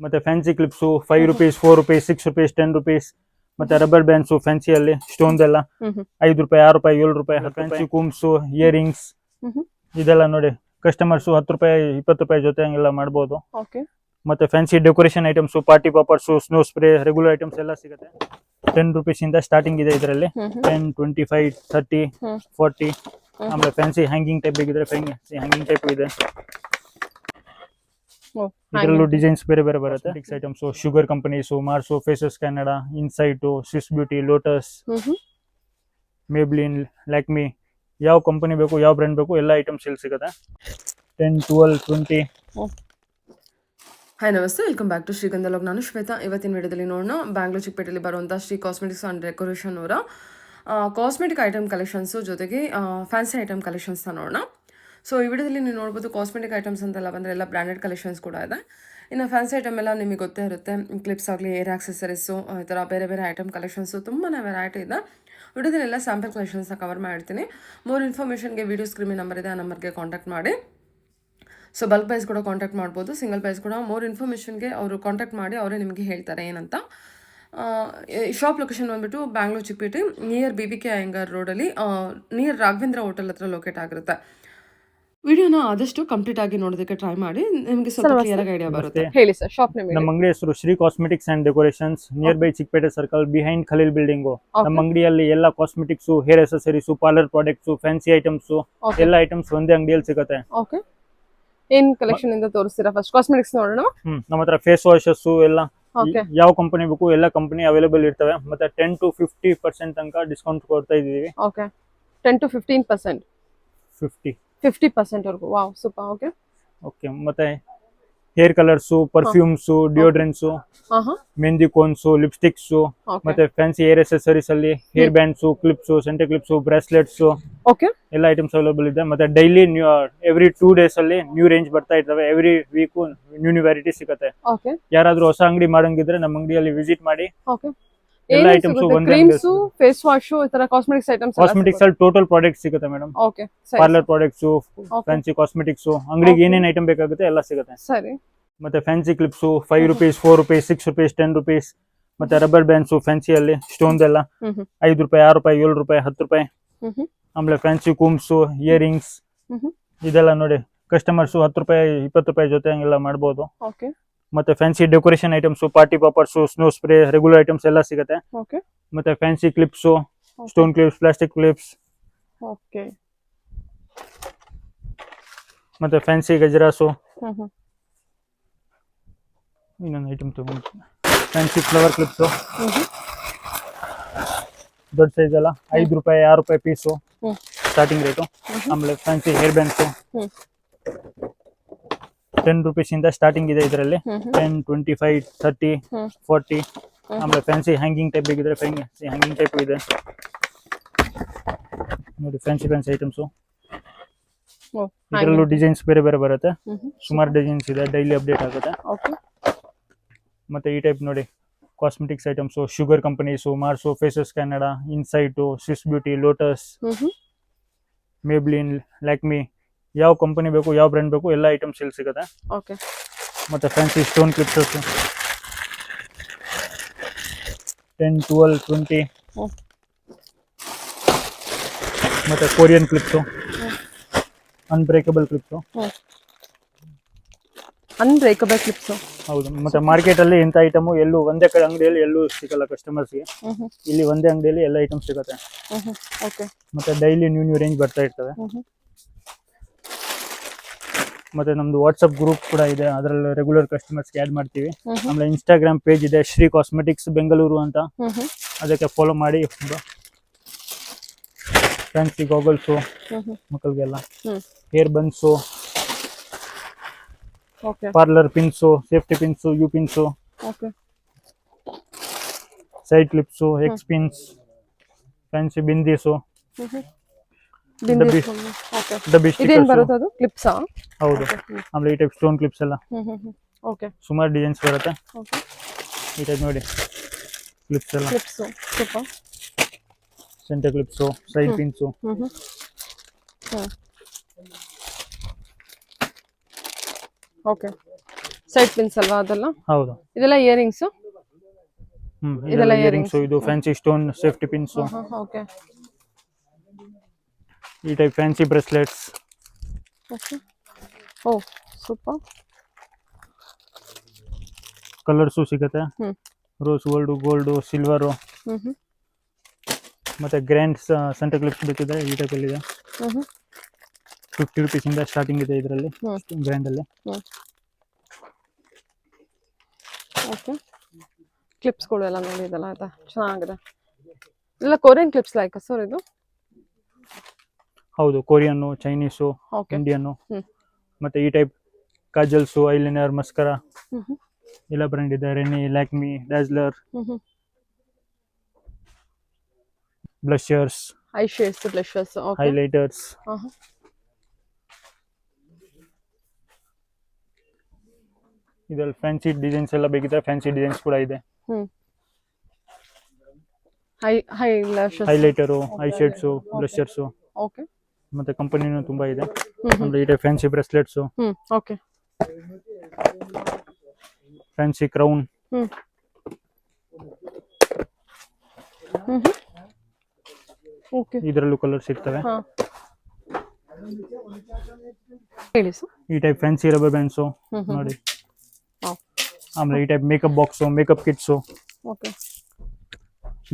ಮತ್ತೆ fancy clips 5 rupees 4 rupees 6 rupees 10 rupees ಮತ್ತೆ rubber bands ಫ್ಯಾನ್ಸಿಯಲ್ಲಿ stones ಎಲ್ಲ 5 ರೂಪಾಯಿ 6 ರೂಪಾಯಿ 7 ರೂಪಾಯಿ ಫ್ಯಾನ್ಸಿ ಕೂಮ್ಸು ಇಯರಿಂಗ್ಸ್ ಇದೆಲ್ಲ ನೋಡಿ ಕಸ್ಟಮರ್ಸು 10 ರೂಪಾಯಿ 20 ರೂಪಾಯಿ ಜೊತೆ ಹಂಗೆಲ್ಲ ಮಾಡ್ಬೋದು. ಮತ್ತೆ fancy decoration items party poppers snow spray regular items ಎಲ್ಲ ಸಿಗುತ್ತೆ. 10 ರುಪೀಸ್ ಇಂದ ಸ್ಟಾರ್ಟಿಂಗ್ ಇದೆ ಇದರಲ್ಲಿ 10 25 30 40 ಆಮೇಲೆ ಫ್ಯಾನ್ಸಿ ಹ್ಯಾಂಗಿಂಗ್ ಟೈಪ್ ಬೇಕಿದ್ರೆ ಫ್ಯಾನ್ಸಿ ಹ್ಯಾಂಗಿಂಗ್ ಟೈಪ್ ಇದೆ. ಇದರಲ್ಲೂ ಡಿಸೈನ್ಸ್ ಬೇರೆ ಬೇರೆ ಬರುತ್ತೆ. Items Sugar companies Mars Faces Canada Insight Swiss Beauty Lotus Maybelline Lakme ಯಾವ ಕಂಪನಿ ಬೇಕು ಯಾವ ಬ್ರ್ಯಾಂಡ್ ಬೇಕು ಎಲ್ಲ ಐಟಮ್ಸ್ ಇಲ್ಲಿ ಸಿಗುತ್ತೆ. 10 12 20. ಹಾಯ್ ನಮಸ್ತೆ, ವೆಲ್ಕಮ್ ಬ್ಯಾಕ್ ಟು ಶ್ರೀಗಂಧ ಲಾಗ್. ನಾನು ಶ್ವೇತಾ. ಇವತ್ತಿನ ವಿಡಿಯೋದಲ್ಲಿ ನೋಡೋಣ ಬ್ಯಾಂಗ್ಳೂರ್ ಚಿಕ್ಕಪೇಟೆಯಲ್ಲಿ ಬರುವಂಥ ಶ್ರೀ ಕಾಸ್ಮೆಟಿಕ್ಸ್ ಆ್ಯಂಡ್ ಡೆಕೋರೇಷನ್ ಅವರ ಕಾಸ್ಮೆಟಿಕ್ ಐಟಮ್ ಕಲೆಕ್ಷನ್ಸು ಜೊತೆಗೆ ಫ್ಯಾನ್ಸಿ ಐಟಮ್ ಕಲೆಕ್ಷನ್ಸ್ನ ನೋಡೋಣ. ಸೊ ಈ ವಿಡಿಯೋದಲ್ಲಿ ನೀವು ನೋಡ್ಬೋದು ಕಾಸ್ಮೆಟಿಕ್ ಐಟಮ್ಸ್ ಅಂತೆಲ್ಲ ಬಂದರೆ ಎಲ್ಲ ಬ್ರ್ಯಾಂಡೆಡ್ ಕಲೆಕ್ಷನ್ಸ್ ಕೂಡ ಇದೆ. ಇನ್ನು ಫ್ಯಾನ್ಸಿ ಐಟಮ್ ಎಲ್ಲ ನಿಮಗೆ ಗೊತ್ತೇ ಇರುತ್ತೆ, ಕ್ಲಿಪ್ಸ್ ಆಗಲಿ ಏರ್ ಆಕ್ಸೆಸರೀಸು ಈ ಥರ ಬೇರೆ ಬೇರೆ ಐಟಮ್ ಕಲೆಕ್ಷನ್ಸು ತುಂಬಾ ವೆರೈಟಿ ಇದೆ. ವಿಡಿಯೋದಲ್ಲಿ ಎಲ್ಲ ಸ್ಯಾಂಪಲ್ ಕಲೆಕ್ಷನ್ಸ್ನ ಕವರ್ ಮಾಡಿರ್ತೀನಿ. ಮೋರ್ ಇನ್ಫಾರ್ಮೇಷನ್ಗೆ ವಿಡಿಯೋ ಸ್ಕ್ರೀನ್ ನಂಬರ್ ಇದೆ, ಆ ನಂಬರ್ಗೆ ಕಾಂಟ್ಯಾಕ್ಟ್ ಮಾಡಿ. ಸೊ ಬಲ್ಕ್ ಪ್ರೈಸ್ ಕೂಡ ಕಾಂಟ್ಯಾಕ್ಟ್ ಮಾಡ್ಬೋದು, ಸಿಂಗಲ್ ಪ್ರೈಸ್ ಕೂಡ. ಮೋರ್ ಇನ್ಫಾರ್ಮೇಷನ್ಗೆ ಅವರು ಕಾಂಟ್ಯಾಕ್ಟ್ ಮಾಡಿ ಅವರೇ ನಿಮಗೆ ಹೇಳ್ತಾರೆ ಏನಂತ. ಶಾಪ್ ಲೊಕೇಶನ್ ಬಂದುಬಿಟ್ಟು ಬ್ಯಾಂಗ್ಳೂರ್ ಚಿಕ್ಕಪೇಟೆ ನಿಯರ್ BBK ಅಯ್ಯಂಗಾರ್ ರೋಡಲ್ಲಿ ನಿಯರ್ ರಾಘವೇಂದ್ರ ಹೋಟೆಲ್ ಹತ್ರ ಲೊಕೇಟ್ ಆಗಿರುತ್ತೆ. ವಿಡಿಯೋನ ಆದಷ್ಟು ಕಂಪ್ಲೀಟ್ ಆಗಿ ನೋಡೋದಕ್ಕೆ ಟ್ರೈ ಮಾಡಿ, ನಿಮಗೆ ಸ್ವಲ್ಪ ಕ್ಲಿಯರ್ ಆಗಿ ಐಡಿಯಾ ಬರುತ್ತೆ. ಹೇಳಿ ಸರ್, ಶಾಪ್ ನೇಮ್. ನಮ್ಮ ಅಂಗಡಿ ಹೆಸರು Shri cosmetics and decorations, near by Chikpet circle, behind Khaleel building. ನಮ್ಮ ಅಂಗಡಿಯಲ್ಲಿ ಎಲ್ಲ cosmetics, hair accessories, parlour products, fancy items ಎಲ್ಲ ಐಟಮ್ಸ್ ಒಂದೇ ಅಂಗಡಿಯಲ್ಲಿ ಸಿಗುತ್ತೆ. ಓಕೆ, ಏನ್ ಕಲೆಕ್ಷನ್ ಇಂದ ತೋರಿಸ್ತೀರಾ? ಫಸ್ಟ್ ಕಾಸ್ಮೆಟಿಕ್ಸ್ ನೋಡೋಣ. ನಮ್ಮ ಹತ್ರ ಫೇಸ್ ವಾಶಸ್ ಎಲ್ಲ ಯಾವ ಕಂಪನಿ ಬೇಕು ಎಲ್ಲ ಕಂಪನಿ ಅವೈಲೇಬಲ್ ಇರ್ತವೆ. ಮತ್ತೆ 10 to 50% ತನಕ ಡಿಸ್ಕೌಂಟ್ ಕೊಡ್ತಾ ಇದೀವಿ. ಓಕೆ, 10 to 15%, 50% ವರೆಗೂ. Wow, super. Okay okay. ಮತ್ತೆ hair colours, perfumes, deodorants, mehndi cones, lipsticks, ಮತ್ತೆ ಫ್ಯಾನ್ಸಿ ಹೇರ್ ಅಸೆಸರೀಸ್ ಅಲ್ಲಿ hair bands, clips, centre clips, bracelets ಎಲ್ಲ ಐಟಮ್ಸ್ ಅವೈಲೇಬಲ್ ಇದೆ. ಮತ್ತೆ ಡೈಲಿ ಎವ್ರಿ 2 days ಅಲ್ಲಿ ನ್ಯೂ ರೇಂಜ್ ಬರ್ತಾ ಇರ್ತವೆ. ಎವ್ರಿ ವೀಕು ನ್ಯೂ ವೆರೈಟಿ ಸಿಗುತ್ತೆ. ಯಾರಾದ್ರೂ ಹೊಸ ಅಂಗಡಿ ಮಾಡಂಗಿದ್ರೆ ನಮ್ಮ ಅಂಗಡಿಯಲ್ಲಿ ವಿಸಿಟ್ ಮಾಡಿ. ಎಲ್ಲ ಐಟಮ್ಸ್ ಕ್ರೀಮ್ಸ್, ಫೇಸ್ ವಾಶ್, ಈ ತರ ಕಾಸ್ಮೆಟಿಕ್ಸ್ ಐಟಮ್ಸ್, ಕಾಸ್ಮೆಟಿಕ್ಸ್ ಅಲ್ಲಿ ಟೋಟಲ್ ಪ್ರಾಡಕ್ಟ್ ಸಿಗುತ್ತೆ madam. Okay, parlour products, fancy cosmetics, ಅಂಗಡಿಗೆ ಏನೇನ್ ಐಟಮ್ ಬೇಕಾಗುತ್ತೆ ಎಲ್ಲ ಸಿಗುತ್ತೆ. ಸರಿ. ಮತ್ತೆ fancy clips 5 rupees 4 rupees 6 rupees 10 rupees ಮತ್ತೆ ರಬ್ಬರ್ ಬ್ಯಾಂಡ್ಸು ಫ್ಯಾನ್ಸಿಯಲ್ಲಿ ಸ್ಟೋನ್ಸ್ ಎಲ್ಲ 5 ರೂಪಾಯಿ 6 ರೂಪಾಯಿ 7 ರೂಪಾಯಿ 10 ರೂಪಾಯಿ. ಆಮೇಲೆ ಫ್ಯಾನ್ಸಿ ಕೂಮ್ಸು ಇಯರಿಂಗ್ಸ್ ಇದೆಲ್ಲ ನೋಡಿ ಕಸ್ಟಮರ್ಸು 10 ರೂಪಾಯಿ 20 ರೂಪಾಯಿ ಜೊತೆ ಹಂಗೆಲ್ಲ ಮಾಡ್ಬೋದು. ಮತ್ತೆ fancy decoration items party poppers snow spray regular items ಎಲ್ಲ ಸಿಗುತ್ತೆ. ಮತ್ತೆ fancy clips, stone clips, plastic clips, ಮತ್ತೆ ಫ್ಯಾನ್ಸಿ ಗಜರಾಸು. ಇನ್ನೊಂದು ಐಟಮ್ ತಗೊಂಡು ಫ್ಯಾನ್ಸಿ ಫ್ಲವರ್ ಕ್ಲಿಪ್ಸು ದೊಡ್ಡ ಸೈಜ್ ಎಲ್ಲ 5 ರೂಪಾಯಿ 6 ರೂಪಾಯಿ ಪೀಸು ಸ್ಟಾರ್ಟಿಂಗ್ ರೇಟು. ಆಮೇಲೆ ಫ್ಯಾನ್ಸಿ ಹೇರ್ ಬ್ಯಾಂಡ್ಸು 10 ರುಪೀಸ್ ಇಂದ ಸ್ಟಾರ್ಟಿಂಗ್ ಇದೆ ಇದರಲ್ಲಿ 10 25 30 40 ಆಮೇಲೆ ಫ್ಯಾನ್ಸಿ ಹ್ಯಾಂಗಿಂಗ್ ಟೈಪ್ ಬೇಕಿದ್ರೆ ಫ್ಯಾನ್ಸಿ ಹ್ಯಾಂಗಿಂಗ್ ಟೈಪ್ ಇದೆ ನೋಡಿ. ಫ್ಯಾನ್ಸಿ ಐಟಮ್ಸು ಇದರಲ್ಲೂ ಡಿಸೈನ್ಸ್ ಬೇರೆ ಬೇರೆ ಬರುತ್ತೆ, ಸುಮಾರು ಡಿಸೈನ್ಸ್ ಇದೆ, ಡೈಲಿ ಅಪ್ಡೇಟ್ ಆಗುತ್ತೆ. ಮತ್ತೆ ಈ ಟೈಪ್ ನೋಡಿ cosmetics items Sugar companies Mars Faces Canada Insight Swiss Beauty Lotus Maybelline Lakme ಯಾವ ಕಂಪನಿ ಬೇಕು ಯಾವ ಬ್ರ್ಯಾಂಡ್ ಬೇಕು ಎಲ್ಲ ಐಟಮ್ಸ್ ಇಲ್ಲಿ ಸಿಗುತ್ತೆ. ಮತ್ತೆ ಫ್ಯಾನ್ಸಿ ಸ್ಟೋನ್ ಕ್ಲಿಪ್ಸ್ 10 12 20 ಮತ್ತೆ ಕೊರಿಯನ್ ಕ್ಲಿಪ್ಸು, ಅನ್ಬ್ರೇಕಬಲ್ ಕ್ಲಿಪ್ಸು. ಹೌದು. ಮತ್ತೆ ಮಾರ್ಕೆಟ್ ಅಲ್ಲಿ ಇಂಥ ಐಟಮು ಎಲ್ಲೂ ಒಂದೇ ಕಡೆ ಅಂಗಡಿಯಲ್ಲಿ ಎಲ್ಲೂ ಸಿಗಲ್ಲ ಕಸ್ಟಮರ್ಸ್ಗೆ. ಇಲ್ಲಿ ಒಂದೇ ಅಂಗಡಿಯಲ್ಲಿ ಎಲ್ಲ ಐಟಮ್ ಸಿಗುತ್ತೆ. ಮತ್ತೆ ಡೈಲಿ ನ್ಯೂ ರೇಂಜ್ ಬರ್ತಾ ಇರ್ತವೆ. ಮತ್ತೆ ನಮ್ದು ವಾಟ್ಸ್ಆಪ್ ಗ್ರೂಪ್ ಕೂಡ ಇದೆ, ಅದರಲ್ಲಿ ರೆಗ್ಯುಲರ್ ಕಸ್ಟಮರ್ಸ್ಗೆ ಆಡ್ ಮಾಡ್ತೀವಿ. ಆಮೇಲೆ ಇನ್ಸ್ಟಾಗ್ರಾಮ್ ಪೇಜ್ ಇದೆ ಶ್ರೀ ಕಾಸ್ಮೆಟಿಕ್ಸ್ ಬೆಂಗಳೂರು ಅಂತ, ಅದಕ್ಕೆ ಫಾಲೋ ಮಾಡಿ. ಫ್ಯಾನ್ಸಿ ಗಾಗಲ್ಸು ಮಕ್ಕಳಿಗೆಲ್ಲ, hair buns, parlour pins, safety pins, U pins, side clips, X pins, fancy bindis, ಡಬ್ಬಿ ಸ್ಟಿಕ್ಕರ್ಸ್. ಹೌದು. ಆಮೇಲೆ ಈ ಟೈಪ್ ಸ್ಟೋನ್ ಕ್ಲಿಪ್ಸ್ ಎಲ್ಲ ಸುಮಾರು ಡಿಸೈನ್ಸ್ ಬರುತ್ತೆ. ಈ ಟೈಪ್ ನೋಡಿ ಕ್ಲಿಪ್ಸ್ ಎಲ್ಲ, centre clips, side pins. Side pins ಅಲ್ವಾ ಅದೆಲ್ಲ? ಹೌದು. ಇದೆಲ್ಲ ಇಯರಿಂಗ್ಸ್? ಇದೆಲ್ಲ ಇಯರಿಂಗ್ಸ್, ಇದು fancy stone safety pins. Okay ಈ ಟೈಪ್ ಫ್ಯಾನ್ಸಿ ಬ್ರೆಸ್ಲೆಟ್ಸ್. ಓಕೆ. ಓ ಸೂಪರ್. ಕಲರ್ಸು ಸಿಗುತ್ತೆ. ರೋಸ್ ಗೋಲ್ಡು ಸಿಲ್ವರು ಮತ್ತೆ ಗ್ರ್ಯಾಂಡ್ ಸೆಂಟರ್ ಕ್ಲಿಪ್ಸ್ ಬೇಕಿದ್ರೆ ಈ ಟೈಪಲ್ಲಿ ಇದೆ. 50 rupees ಸ್ಟಾರ್ಟಿಂಗ್ ಇದೆ ಇದರಲ್ಲಿ ಗ್ರ್ಯಾಂಡ್ ಅಲ್ಲಿ. ಓಕೆ. ಕ್ಲಿಪ್ಸ್ಗಳು ಎಲ್ಲ ನೋಡಿದಲ್ಲ, ಆಯ್ತಾ ಚೆನ್ನಾಗಿದೆ. ಎಲ್ಲ ಕೊರಿಯನ್ ಕ್ಲಿಪ್ಸ್ ಲೈಕ್ ಸರ್ ಇದು? ಹೌದು, ಕೊರಿಯನ್ನು, ಚೈನೀಸು, ಇಂಡಿಯನ್ನು. ಮತ್ತೆ ಈ ಟೈಪ್ ಕಾಜಲ್ಸು, ಐಲೈನರ್, ಮಸ್ಕರಾ ಎಲ್ಲ ಬ್ರ್ಯಾಂಡ್ ಇದೆ. Renee, Lakme, dazzler, blushers, eye shades, blushers, okay, highlighters. ಇದರಲ್ಲಿ ಫ್ಯಾನ್ಸಿ ಡಿಸೈನ್ಸ್ ಎಲ್ಲ ಬೇಕಿದ್ರೆ ಫ್ಯಾನ್ಸಿ ಡಿಸೈನ್ಸ್ ಕೂಡ ಇದೆ. Highlighter, eye shades, blushers, okay. ಮತ್ತೆ ಕಂಪನಿನೂ ತುಂಬಾ ಇದೆ. ಅಂದ್ರೆ ಈ type fancy bracelets, okay, fancy crown. Okay. ಇದರಲ್ಲೂ ಕಲರ್ಸ್ ಇರ್ತವೆ. ಹೇಳಿ ಸರ್. ಈ ಟೈಪ್ ಫ್ಯಾನ್ಸಿ ರಬ್ಬರ್ ಬ್ಯಾಂಡ್ಸು ನೋಡಿ. ಆಮೇಲೆ ಈ type makeup box, makeup kits. Okay.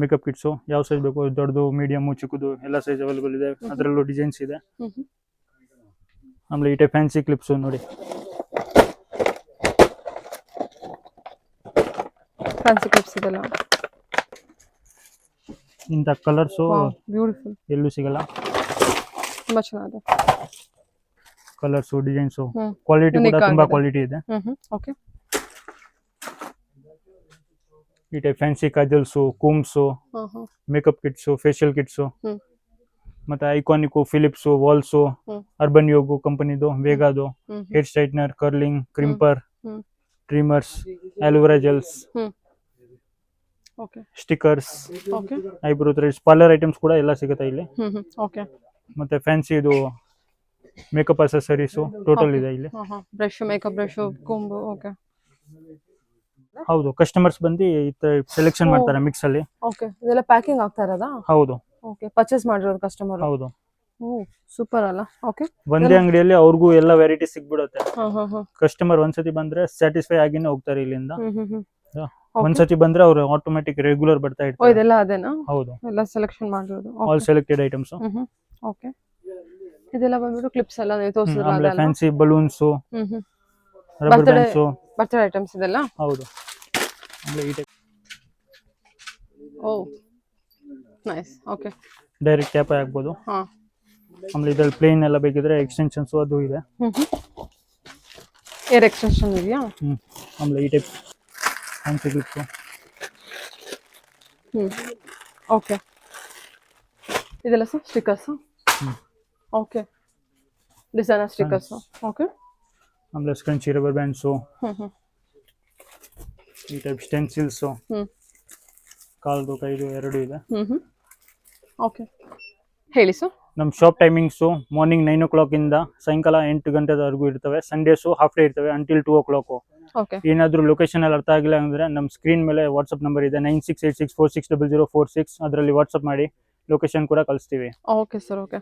Makeup kits ಯಾವ ಸೈಜ್ ಬೇಕು, ದೊಡ್ಡದು, ಮೀಡಿಯಮು, ಚಿಕ್ಕದು ಎಲ್ಲ ಸೈಜ್ ಅವೈಲೇಬಲ್ ಇದೆ. ಅದರಲ್ಲೂ ಡಿಸೈನ್ಸ್ ಇದೆ. ಆಮೇಲೆ ಈ ಟೈಪ್ ಫ್ಯಾನ್ಸಿ ಕ್ಲಿಪ್ಸು ನೋಡಿ. ಫ್ಯಾನ್ಸಿ ಕ್ಲಿಪ್ಸ್ ಇದೆಲ್ಲ. ಇಂಥ ಕಲರ್ಸು ಬ್ಯೂಟಿಫುಲ್ ಎಲ್ಲೂ ಸಿಗಲ್ಲ. ತುಂಬಾ ಚೆನ್ನಾಗಿದೆ. ಕಲರ್ಸು, ಡಿಸೈನ್ಸು, ಕ್ವಾಲಿಟಿ ಕೂಡ ತುಂಬಾ ಕ್ವಾಲಿಟಿ ಇದೆ. ಓಕೆ. ಈ type fancy kajals, combs, makeup kits, facial kits, ಮತ್ತೆ Iconic, Philips, Wahls, Urban Yog ಕಂಪನಿದು, ವೇಗಾದು, hair straightener, curling, crimper, trimmers, aloe vera gels, stickers, eyebrow threads, parlour items ಕೂಡ ಎಲ್ಲ ಸಿಗುತ್ತೆ ಇಲ್ಲಿ. ಮತ್ತೆ ಫ್ಯಾನ್ಸಿ ಇದು ಮೇಕಪ್ ಅಸೆಸರೀಸು ಟೋಟಲ್ ಇದೆ ಇಲ್ಲಿ. ಬ್ರಷ್, ಮೇಕಪ್ ಬ್ರಷ್, ಕೊಂಬು. ಓಕೆ. ಹೌದು, ಕಸ್ಟಮರ್ಸ್ ಬಂದು ಸೆಲೆಕ್ಷನ್ ಮಾಡ್ತಾರೆ ಮಿಕ್ಸ್ ಅಲ್ಲಿ. ಓಕೆ. ಇದೆಲ್ಲ ಪ್ಯಾಕಿಂಗ್ ಆಗ್ತಾ ಇರೋದಾ? ಹೌದು. ಓಕೆ. ಪರ್ಚೇಸ್ ಮಾಡಿರೋದು ಕಸ್ಟಮರ್? ಹೌದು. ಸೂಪರ್ ಅಲ್ಲ. ಓಕೆ. ಒಂದೇ ಅಂಗಡಿಯಲ್ಲಿ ಅವ್ರಿಗೂ ಎಲ್ಲ ವೆರೈಟಿ ಸಿಗ್ಬಿಡುತ್ತೆ. ಕಸ್ಟಮರ್ ಒಂದ್ಸತಿ ಬಂದ್ರೆ ಸ್ಯಾಟಿಸ್ಫೈ ಆಗಿನೇ ಹೋಗ್ತಾರೆ ಇಲ್ಲಿಂದ. ಒಂದ್ಸತಿ ಬಂದ್ರೆ ಅವ್ರು ಆಟೋಮೆಟಿಕ್ ರೆಗ್ಯುಲರ್ ಬರ್ತಾ ಇರ್ತಾರೆ. ಇದೆಲ್ಲ ಅದೇನಾ? ಹೌದು, ಎಲ್ಲ ಸೆಲೆಕ್ಷನ್ ಮಾಡಿರೋದು. All selected items. ಓಕೆ. ಇದೆಲ್ಲ ಬಂದ್ಬಿಟ್ಟು ಕ್ಲಿಪ್ಸ್ ಎಲ್ಲ ನೀವು ತೋರಿಸಿದ್ರಲ್ಲ? ಆಮೇಲೆ fancy balloons, rubber bands, birthday items ಇದೆಲ್ಲ. ಹೌದು. ಆಮೇಲೆ ಈ type nice. Okay. Direct tap ಆಗ್ಬೋದು. ಆಮೇಲೆ ಇದ್ರಲ್ಲಿ ಪ್ಲೇನ್ ಎಲ್ಲ ಬೇಕಿದ್ರೆ ಎಕ್ಸ್ಟೆನ್ಷನ್ಸ್ ಅದು ಇದೆ. ಏರ್ ಎಕ್ಸ್ಟೆನ್ಷನ್ ಇದೆಯಾ? ಆಮೇಲೆ ಈ ಟೈಪ್ ಫ್ಯಾನ್ಸಿ ಕ್ಲಿಪ್ಸ್. ಓಕೆ. ಇದೆಲ್ಲ sir stickers? Okay. Designer stickers. Okay. ಆಮೇಲೆ ಸ್ಕ್ರಂಚಿ, ರಬ್ಬರ್ ಬ್ಯಾಂಡ್ಸು, ಈ ಟೈಪ್ ಸ್ಟೆನ್ಸಿಲ್ಸು, ಕಾಲ್ದು ಕೈದು ಎರಡು ಇದೆ. ಓಕೆ. ಹೇಳಿ ಸರ್. ನಮ್ಮ ಶಾಪ್ ಟೈಮಿಂಗ್ಸು ಮಾರ್ನಿಂಗ್ 9 o'clock ಇಂದ ಸಾಯಂಕಾಲ 8 ಗಂಟೆವರೆಗೂ ಇರ್ತವೆ. ಸಂಡೇಸು ಹಾಫ್ ಡೇ ಇರ್ತವೆ ಅಂಟಿಲ್ 2 o'clock. ಓಕೆ. ಏನಾದರೂ ಲೊಕೇಶನ್ ಅಲ್ಲಿ ಅರ್ಥ ಆಗಿಲ್ಲ ಅಂದ್ರೆ ನಮ್ಮ ಸ್ಕ್ರೀನ್ ಮೇಲೆ ವಾಟ್ಸ್ಆಪ್ ನಂಬರ್ ಇದೆ 9686460046. ಅದರಲ್ಲಿ ವಾಟ್ಸ್ಆಪ್ ಮಾಡಿ ಲೊಕೇಶನ್ ಕೂಡ ಕಳಿಸ್ತೀವಿ. Okay sir. Okay.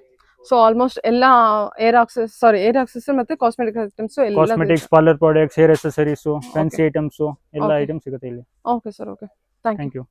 So almost ಎಲ್ಲ ಏರ್ ಆಕ್ಸೆಸ್ ಮತ್ತೆ ಕಾಸ್ಮೆಟಿಕ್ ಐಟಮ್ಸ್ ಎಲ್ಲ. Cosmetics, parlour products, hair accessories, fancy items ಎಲ್ಲ ಐಟಮ್ಸ್ ಸಿಗುತ್ತೆ ಇಲ್ಲಿ. Okay sir. Okay. Thank you.